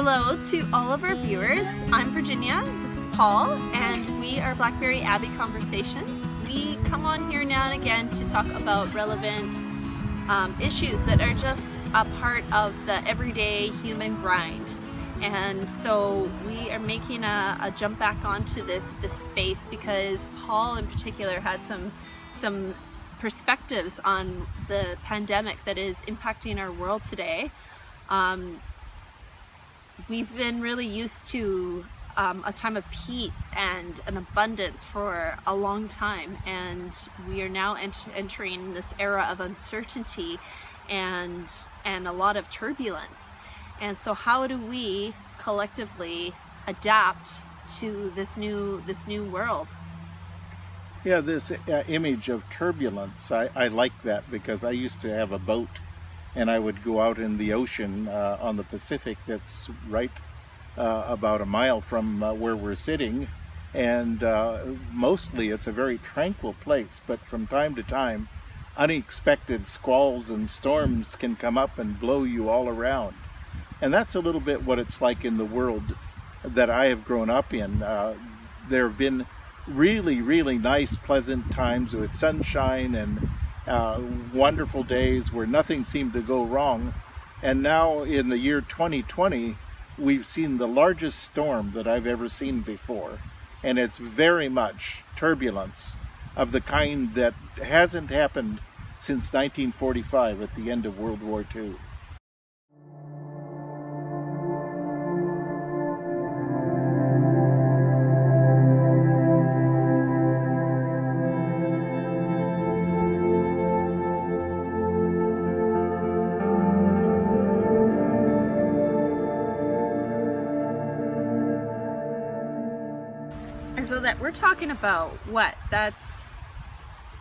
Hello to all of our viewers. I'm Virginia, this is Paul, and we are Blackberry Abbey Conversations. We come on here now and again to talk about relevant issues that are just a part of the everyday human grind. And so we are making a jump back onto this space because Paul in particular had some perspectives on the pandemic that is impacting our world today. We've been really used to a time of peace and an abundance for a long time, and we are now entering this era of uncertainty and a lot of turbulence. And so how do we collectively adapt to this new world? Yeah, this image of turbulence, I like that because I used to have a boat and I would go out in the ocean on the Pacific that's right about a mile from where we're sitting, and mostly it's a very tranquil place, but from time to time unexpected squalls and storms can come up and blow you all around. And that's a little bit what it's like in the world that I have grown up in. There have been really nice, pleasant times with sunshine and wonderful days where nothing seemed to go wrong. And now in the year 2020, we've seen the largest storm that I've ever seen before. And it's very much turbulence of the kind that hasn't happened since 1945 at the end of World War II. And so that we're talking about that's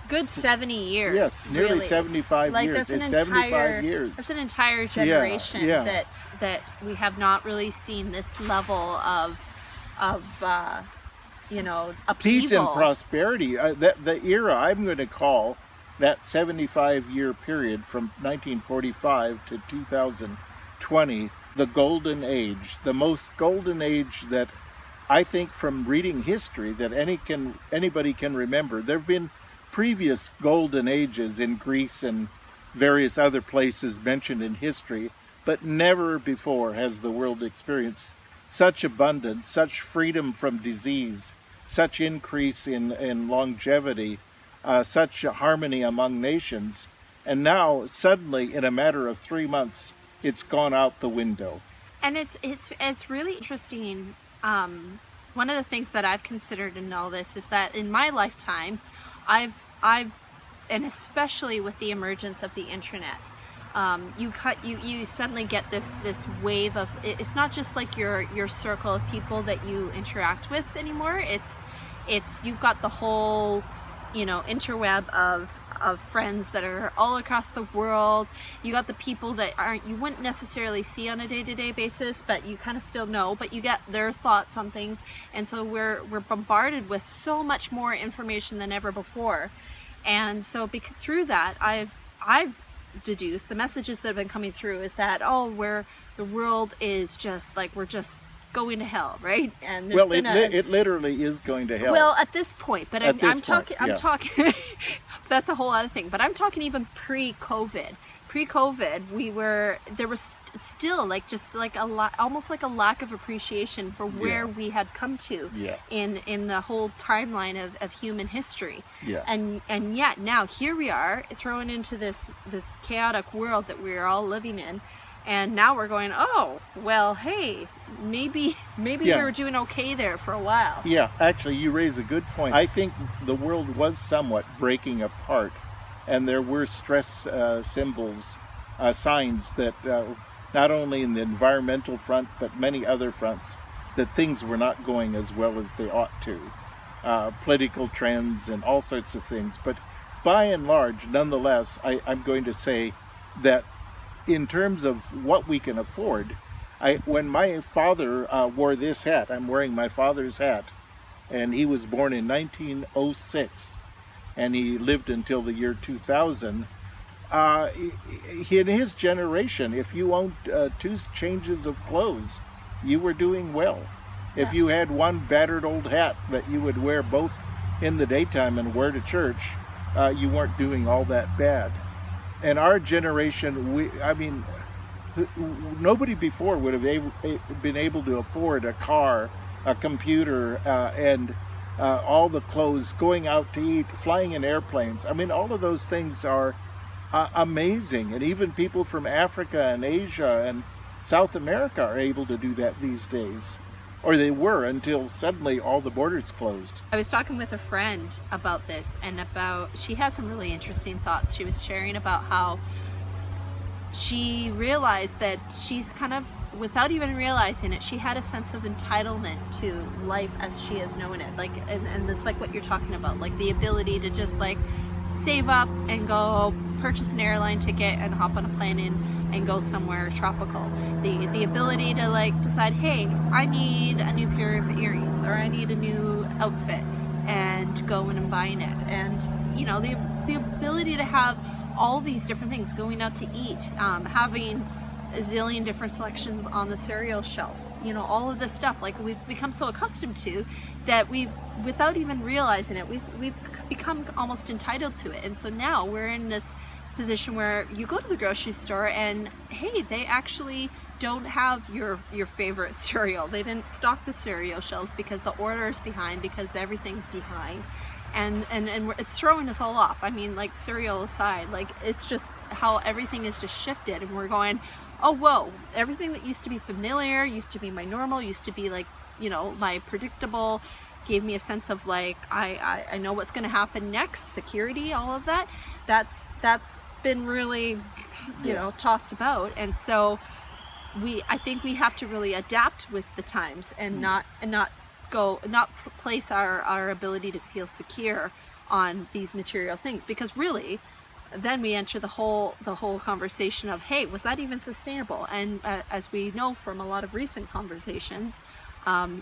good 70 years. Yes, nearly really. 75 years. It's 75 years. That's an entire generation Yeah. that we have not really seen this level of upheaval. Peace and prosperity. The era I'm going to call that 75-year period from 1945 to 2020 the golden age, the most golden age that I think from reading history that anybody can remember. There have been previous golden ages in Greece and various other places mentioned in history, but never before has the world experienced such abundance, such freedom from disease, such increase in longevity, such harmony among nations. And now suddenly in a matter of 3 months, it's gone out the window. And it's really interesting. One of the things that I've considered in all this is that in my lifetime, I've and especially with the emergence of the internet, you suddenly get this wave of, it's not just like your circle of people that you interact with anymore. It's you've got the whole interweb of friends that are all across the world. You got the people that you wouldn't necessarily see on a day-to-day basis, but you kind of still know, but you get their thoughts on things. And so we're bombarded with so much more information than ever before. And so through that, I've deduced the messages that have been coming through is that the world is just like, we're just going to hell, right? And it literally is going to hell. Well, at this point, but I'm talking. That's a whole other thing. But I'm talking even pre-COVID. Pre-COVID, there was still almost like a lack of appreciation for where we had come to in the whole timeline of human history. Yeah. And yet now here we are thrown into this chaotic world that we're all living in. And now we're going, oh, well, hey, maybe we were doing okay there for a while. Yeah, actually, you raise a good point. I think the world was somewhat breaking apart, and there were stress symbols, signs that not only in the environmental front, but many other fronts, that things were not going as well as they ought to. Political trends and all sorts of things. But by and large, nonetheless, I'm going to say that in terms of what we can afford, when my father wore this hat, I'm wearing my father's hat, and he was born in 1906, and he lived until the year 2000. In his generation, if you owned two changes of clothes, you were doing well. If Yeah. you had one battered old hat that you would wear both in the daytime and wear to church, you weren't doing all that bad. And our generation, I mean, nobody before would have been able to afford a car, a computer, and all the clothes, going out to eat, flying in airplanes. I mean, all of those things are amazing. And even people from Africa and Asia and South America are able to do that these days. Or they were, until suddenly all the borders closed. I was talking with a friend about this, and she had some really interesting thoughts. She was sharing about how she realized that she's kind of, without even realizing it, she had a sense of entitlement to life as she has known it. Like, and it's like what you're talking about, like the ability to just like save up and go purchase an airline ticket and hop on a plane and go somewhere tropical. The ability to like decide, hey, I need a new pair of earrings, or I need a new outfit, and go in and buying it. And you know, the ability to have all these different things, going out to eat, having a zillion different selections on the cereal shelf, you know, all of this stuff, like we've become so accustomed to that we've, without even realizing it, we've become almost entitled to it. And so now we're in this position where you go to the grocery store and hey, they actually don't have your favorite cereal. They didn't stock the cereal shelves because the order is behind, because everything's behind. And it's throwing us all off. I mean, like, cereal aside, like, it's just how everything is just shifted, and we're going, oh whoa, everything that used to be familiar, used to be my normal, used to be like, you know, my predictable, gave me a sense of like, I know what's going to happen next, security, all of that, that's been really, you know, tossed about. And so I think we have to really adapt with the times, and not place our ability to feel secure on these material things, because really then we enter the whole conversation of, hey, was that even sustainable? And as we know from a lot of recent conversations,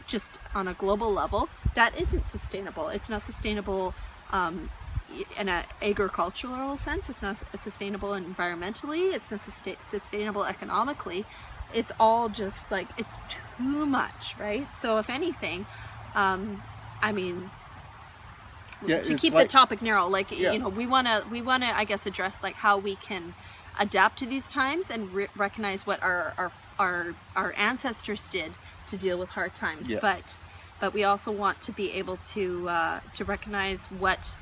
just on a global level, that isn't sustainable. It's not sustainable in an agricultural sense. It's not sustainable environmentally. It's not sustainable economically. It's all just like, it's too much, right? So if anything, I mean, to keep the topic narrow, like, you know, we want to, I guess, address like how we can adapt to these times and recognize what our ancestors did to deal with hard times. Yeah. But we also want to be able to recognize what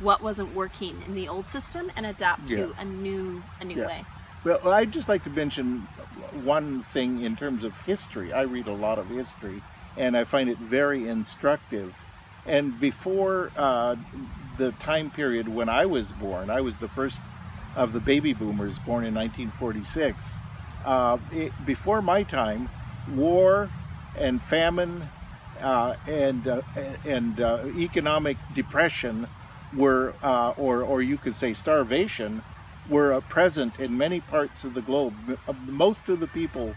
wasn't working in the old system and adapt to a new way. Well, I'd just like to mention one thing in terms of history. I read a lot of history, and I find it very instructive. And before the time period when I was born, I was the first of the baby boomers, born in 1946. Before my time, war and famine and economic depression were, or you could say starvation, were present in many parts of the globe. Most of the people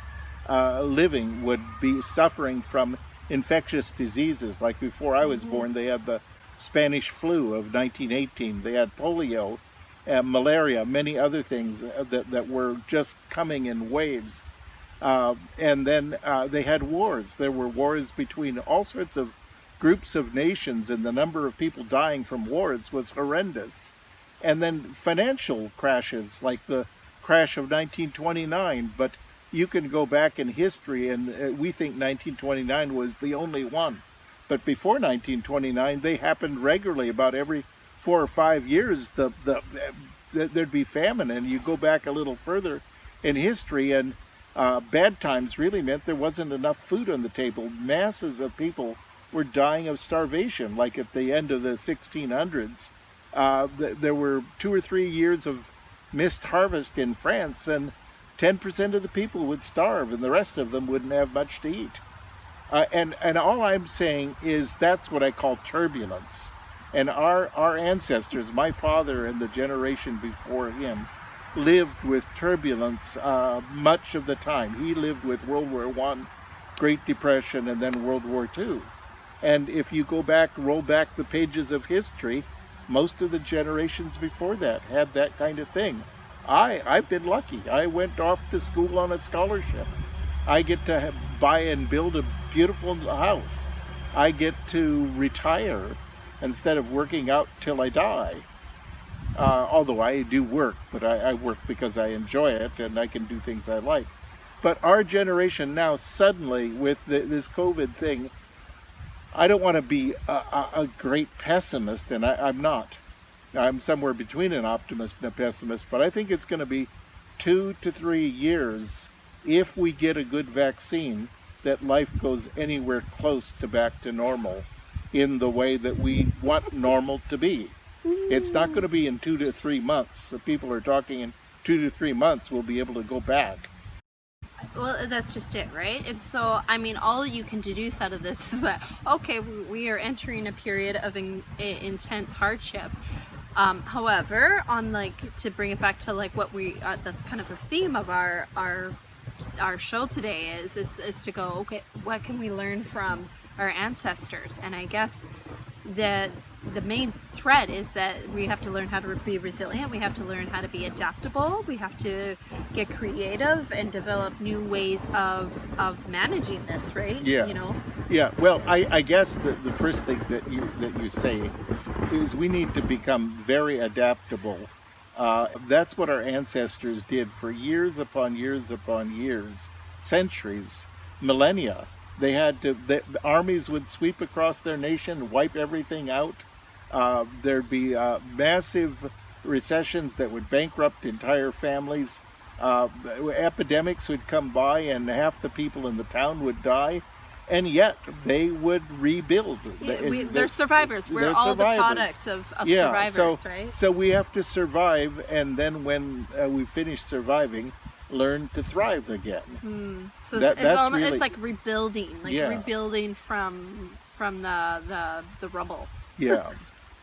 living would be suffering from infectious diseases. Like before I was born, they had the Spanish flu of 1918. They had polio, malaria, many other things that were just coming in waves. And then they had wars. There were wars between all sorts of groups of nations, and the number of people dying from wars was horrendous. And then financial crashes, like the crash of 1929. But you can go back in history, and we think 1929 was the only one. But before 1929, they happened regularly. About every 4 or 5 years, there'd be famine. And you go back a little further in history, and bad times really meant there wasn't enough food on the table. Masses of people were dying of starvation, like at the end of the 1600s. There were 2 or 3 years of missed harvest in France, and 10% of the people would starve, and the rest of them wouldn't have much to eat. And all I'm saying is that's what I call turbulence. And our ancestors, my father and the generation before him, lived with turbulence much of the time. He lived with World War I, Great Depression, and then World War II. And if you roll back the pages of history, most of the generations before that had that kind of thing. I've been lucky. I went off to school on a scholarship. I get to buy and build a beautiful house. I get to retire instead of working out till I die. Although I do work, but I work because I enjoy it and I can do things I like. But our generation now, suddenly, with this COVID thing, I don't want to be a great pessimist, and I'm not. I'm somewhere between an optimist and a pessimist, but I think it's going to be 2 to 3 years, if we get a good vaccine, that life goes anywhere close to back to normal in the way that we want normal to be. It's not going to be in 2 to 3 months. So people are talking in 2 to 3 months we'll be able to go back. Well, that's just it, right? And so, I mean, all you can deduce out of this is that, okay, we are entering a period of intense hardship. However, on like, to bring it back to like what we, the kind of the theme of our show today is to go, okay, what can we learn from our ancestors? And I guess that the main thread is that we have to learn how to be resilient. We have to learn how to be adaptable. We have to get creative and develop new ways of managing this, right? Yeah. You know? Yeah. Well, I guess the first thing that you say is we need to become very adaptable. That's what our ancestors did for years upon years upon years, centuries, millennia. They had to. The armies would sweep across their nation, wipe everything out. There'd be massive recessions that would bankrupt entire families. Epidemics would come by, and half the people in the town would die. And yet they would rebuild. Yeah, they're survivors. We're they're all survivors. the product of survivors, right? So we have to survive, and then when we finish surviving, learn to thrive again. So that's really, it's like rebuilding, Yeah. rebuilding from the rubble. Yeah.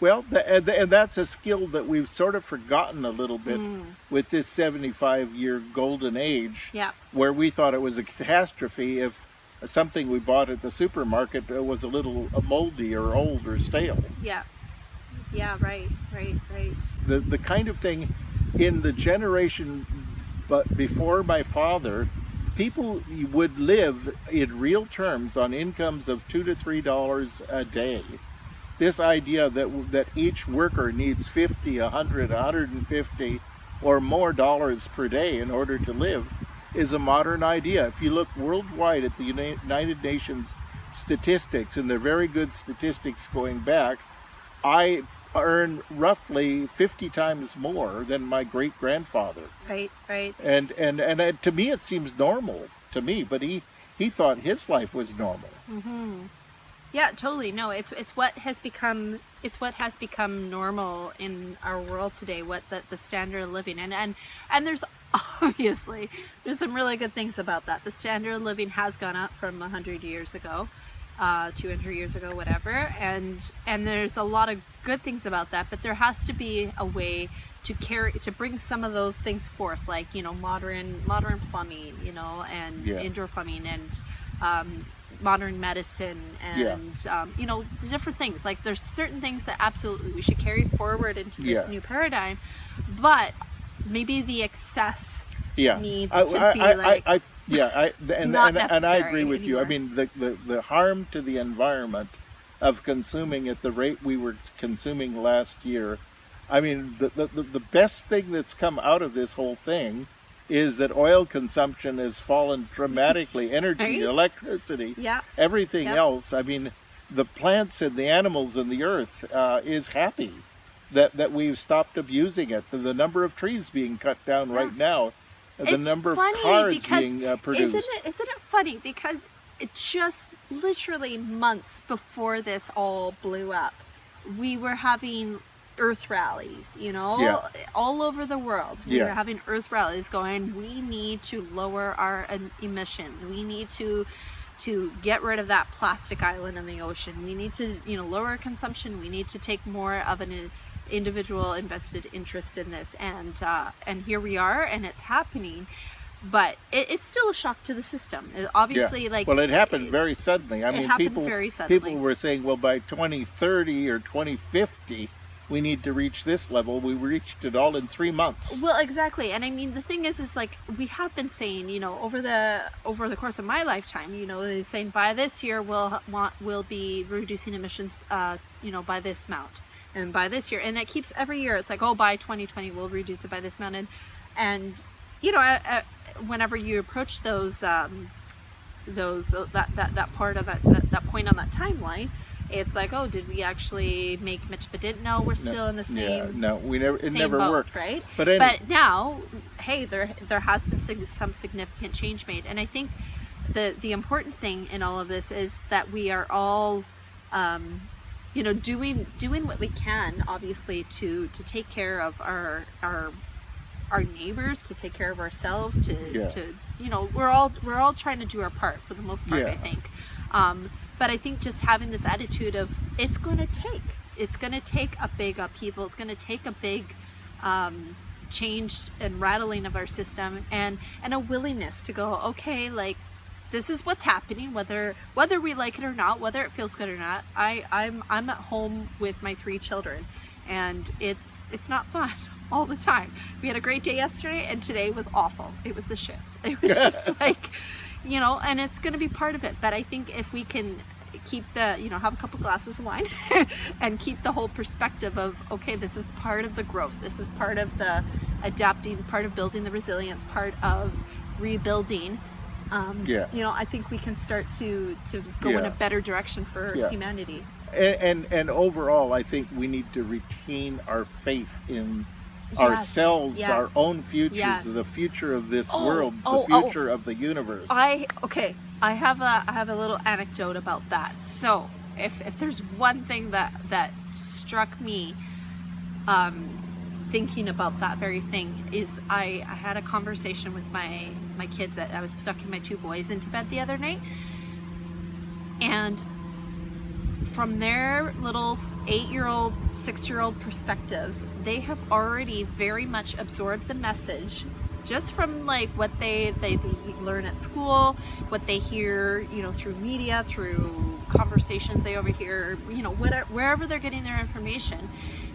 Well, and that's a skill that we've sort of forgotten a little bit with this 75-year golden age, Yeah. where we thought it was a catastrophe if something we bought at the supermarket was a little moldy or old or stale. Yeah. Yeah, right. The kind of thing in the generation but before my father, people would live in real terms on incomes of $2 to $3 a day. This idea that each worker needs 50, 100, 150 or more dollars per day in order to live is a modern idea. If you look worldwide at the United Nations statistics, and they're very good statistics going back, I earn roughly 50 times more than my great-grandfather. Right. And to me it seems normal to me, but he thought his life was normal. Yeah, totally. No, it's what has become normal in our world today. What the standard of living, and there's obviously some really good things about that. The standard of living has gone up from 100 years ago, 200 years ago, whatever, and there's a lot of good things about that. But there has to be a way to bring some of those things forth, like modern plumbing, and indoor plumbing, and modern medicine, and different things. Like there's certain things that absolutely we should carry forward into this new paradigm, but maybe the excess needs to be and I agree with you. I mean, the harm to the environment of consuming at the rate we were consuming last year. I mean, the best thing that's come out of this whole thing is that oil consumption has fallen dramatically. Energy, Right? electricity, Yeah. everything Yep. else. I mean, the plants and the animals and the earth is happy that we've stopped abusing it. The number of trees being cut down right now, the It's number of funny cars because being produced. Isn't it funny? Because it just literally months before this all blew up, we were having earth rallies, all over the world. We were having earth rallies going, we need to lower our emissions. We need to get rid of that plastic island in the ocean. We need to, lower consumption. We need to take more of an individual invested interest in this. And here we are, and it's happening. But it's still a shock to the system. Obviously, it happened very suddenly. I mean, very suddenly. people were saying, well, by 2030 or 2050, we need to reach this level. We reached it all in 3 months. Well, exactly. And I mean, the thing is like we have been saying, over the course of my lifetime, they're saying by this year we'll be reducing emissions, by this amount, and by this year, and it keeps every year. It's like, oh, by 2020 we'll reduce it by this amount, and whenever you approach those that part of that point on that timeline, it's like, oh, did we actually make much of a dent? No, we're still in the same. Yeah, no, it never boat, worked, right? But now, hey, there has been some significant change made, and I think the important thing in all of this is that we are all, doing what we can, obviously, to take care of our neighbors, to take care of ourselves, to we're all trying to do our part for the most part, I think. But I think just having this attitude of it's going to take a big upheaval, it's going to take a big change and rattling of our system, and a willingness to go, okay, like, this is what's happening, whether we like it or not, whether it feels good or not. I'm at home with my 3 children, and it's not fun all the time. We had a great day yesterday, and today was awful. It was the shits. It was just like, and it's going to be part of it. But I think if we can keep have a couple glasses of wine and keep the whole perspective of, okay, this is part of the growth. This is part of the adapting, part of building the resilience, part of rebuilding. I think we can start to go in a better direction for humanity. And overall, I think we need to retain our faith in ourselves, our own futures, the future of this world, the future of the universe. I have a little anecdote about that. So if there's one thing that struck me thinking about that very thing, is I had a conversation with my kids. I was tucking my 2 boys into bed the other night, and from their little 8-year-old, 6-year-old perspectives, they have already very much absorbed the message just from like what they learn at school, what they hear, through media, through conversations they overhear, wherever they're getting their information.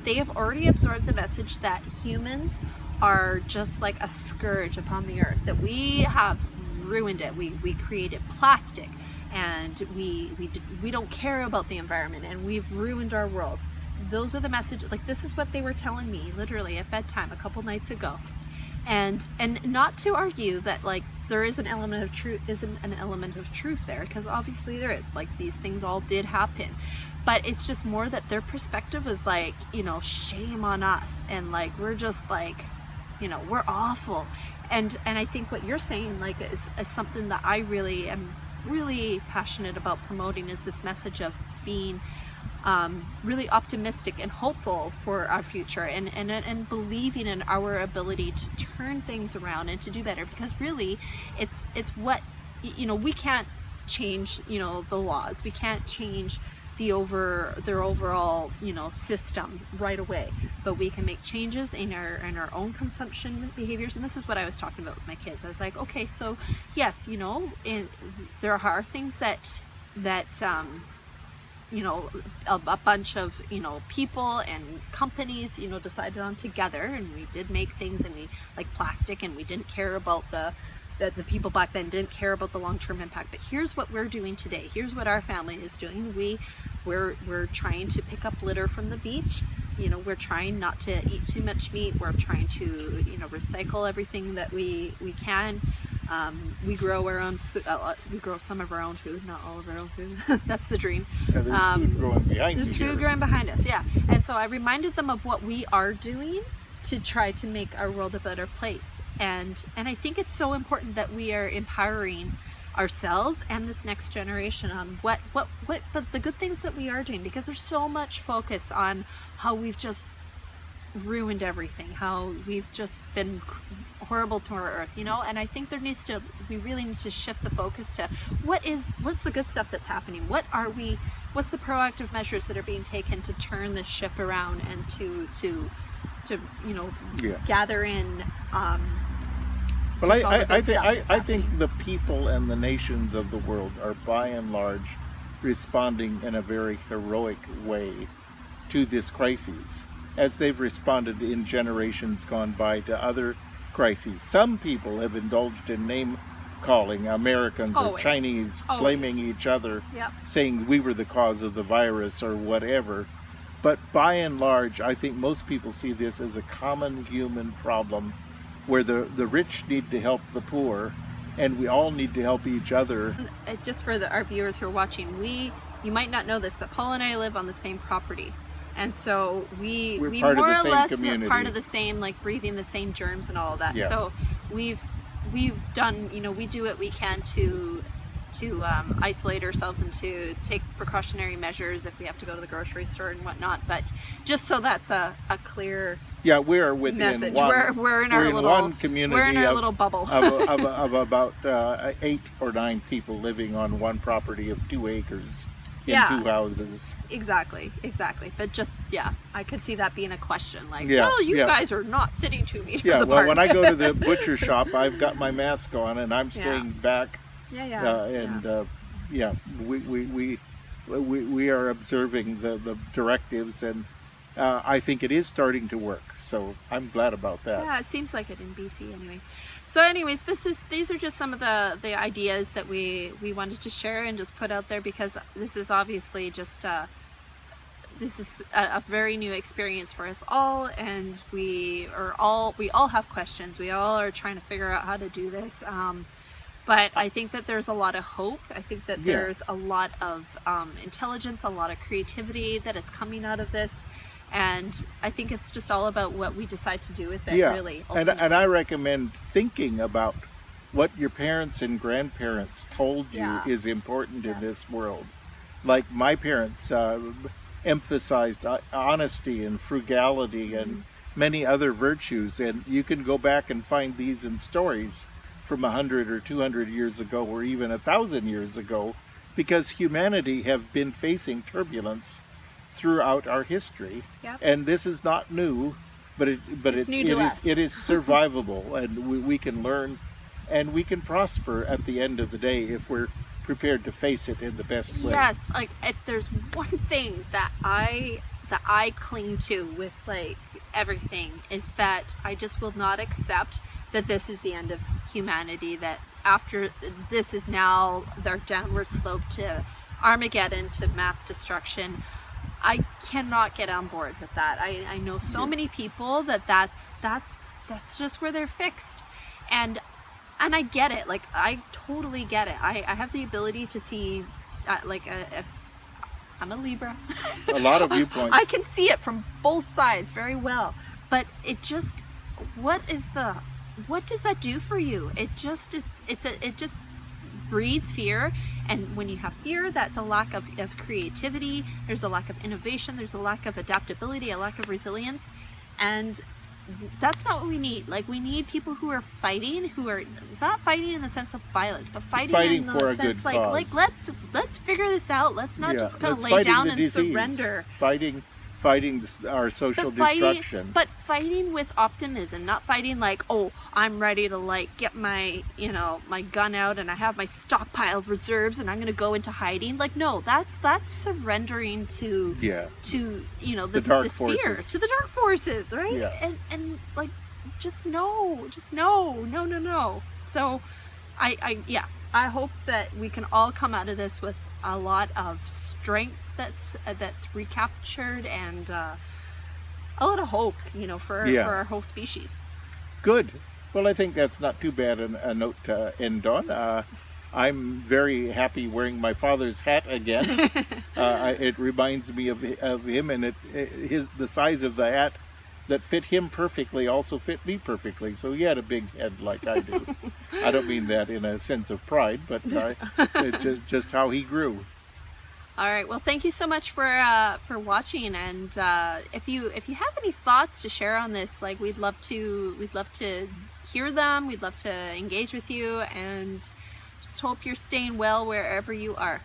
They have already absorbed the message that humans are just like a scourge upon the earth, that we have ruined it. We created plastic, and we don't care about the environment, and we've ruined our world. Those are the messages. Like, this is what they were telling me literally at bedtime a couple nights ago. And not to argue that like there is an element of truth there, because obviously there is. Like, these things all did happen, but it's just more that their perspective is like, shame on us, and like we're just like, we're awful. And I think what you're saying, like, is something that I really am really passionate about promoting, is this message of being really optimistic and hopeful for our future, and believing in our ability to turn things around and to do better, because really it's what, we can't change, the laws. We can't change their overall, system right away, but we can make changes in our own consumption behaviors. And this is what I was talking about with my kids. I was like, okay, so yes, there are things that a bunch of people and companies decided on together, and we did make things, and we like plastic, and we didn't care about the people back then didn't care about the long-term impact. But here's what we're doing today. Here's what our family is doing. We're trying to pick up litter from the beach. We're trying not to eat too much meat. We're trying to recycle everything that we can. We grow our own food. We grow some of our own food, not all of our own food. That's the dream. Yeah, there's food growing behind There's food growing behind us, yeah. And so I reminded them of what we are doing to try to make our world a better place. And I think it's so important that we are empowering ourselves and this next generation on what the good things that we are doing, because there's so much focus on how we've just ruined everything, how we've just been horrible to our earth, and I think we really need to shift the focus to what's the good stuff that's happening, what's the proactive measures that are being taken to turn this ship around, and to gather in well, I think the people and the nations of the world are by and large responding in a very heroic way to this crisis. as they've responded in generations gone by to other crises. Some people have indulged in name calling, Americans or Always. Chinese, Always. blaming each other, Yep. saying we were the cause of the virus or whatever. But by and large, I think most people see this as a common human problem where the rich need to help the poor, and we all need to help each other. Just for our viewers who are watching, you might not know this, but Paul and I live on the same property. And so we part of more the or same less community. are part of the same, like breathing the same germs and all of that. Yeah. So we've done, we do what we can to isolate ourselves and to take precautionary measures if we have to go to the grocery store and whatnot. But just so that's a clear Yeah, we are within message. one. We're in our little one community. We're in our of, little bubble. of about 8 or 9 people living on one property of 2 acres in Yeah. 2 houses. Exactly. But just, I could see that being a question. Like, Yeah, well, you yeah. guys are not sitting 2 meters Yeah, apart. well, when I go to the butcher shop, I've got my mask on and I'm staying back. We are observing the directives, and I think it is starting to work. So I'm glad about that. Yeah, it seems like it in BC anyway. So anyways, these are just some of the ideas that we wanted to share and just put out there, because this is obviously just this is a very new experience for us all, and we all have questions. We all are trying to figure out how to do this. But I think that there's a lot of hope. I think that there's a lot of intelligence, a lot of creativity that is coming out of this. And I think it's just all about what we decide to do with it, really. And I recommend thinking about what your parents and grandparents told you is important in this world. Like my parents emphasized honesty and frugality and many other virtues. And you can go back and find these in stories from 100 or 200 years ago, or even 1,000 years ago, because humanity have been facing turbulence throughout our history. Yep. And this is not new, but it is survivable, and we can learn and we can prosper at the end of the day if we're prepared to face it in the best way. Yes, like if there's one thing that I cling to with like everything, is that I just will not accept that this is the end of humanity, that after this is now their downward slope to Armageddon, to mass destruction. I cannot get on board with that. I know so many people that's just where they're fixed, and I get it. Like, I totally get it. I have the ability to see I'm a Libra. A lot of viewpoints. I can see it from both sides very well, but it just, what does that do for you? It just breeds fear, and when you have fear, that's a lack of creativity, there's a lack of innovation, there's a lack of adaptability, a lack of resilience, and that's not what we need. Like, we need people who are fighting, who are not fighting in the sense of violence, but fighting in the sense like let's figure this out. Let's not just kind of lay down and surrender. Fighting our social destruction. But fighting with optimism, not fighting like, oh, I'm ready to like get my my gun out and I have my stockpile of reserves and I'm going to go into hiding. Like, no, that's surrendering to this fear, to the dark forces, right? Yeah. And like, just no. So I hope that we can all come out of this with a lot of strength that's recaptured, and a lot of hope, for our whole species. Good. Well, I think that's not too bad a note to end on. I'm very happy wearing my father's hat again. It reminds me of him, and the size of the hat that fit him perfectly also fit me perfectly. So he had a big head like I do. I don't mean that in a sense of pride, but just how he grew. All right. Well, thank you so much for watching, and if you have any thoughts to share on this, like, we'd love to hear them. We'd love to engage with you, and just hope you're staying well wherever you are.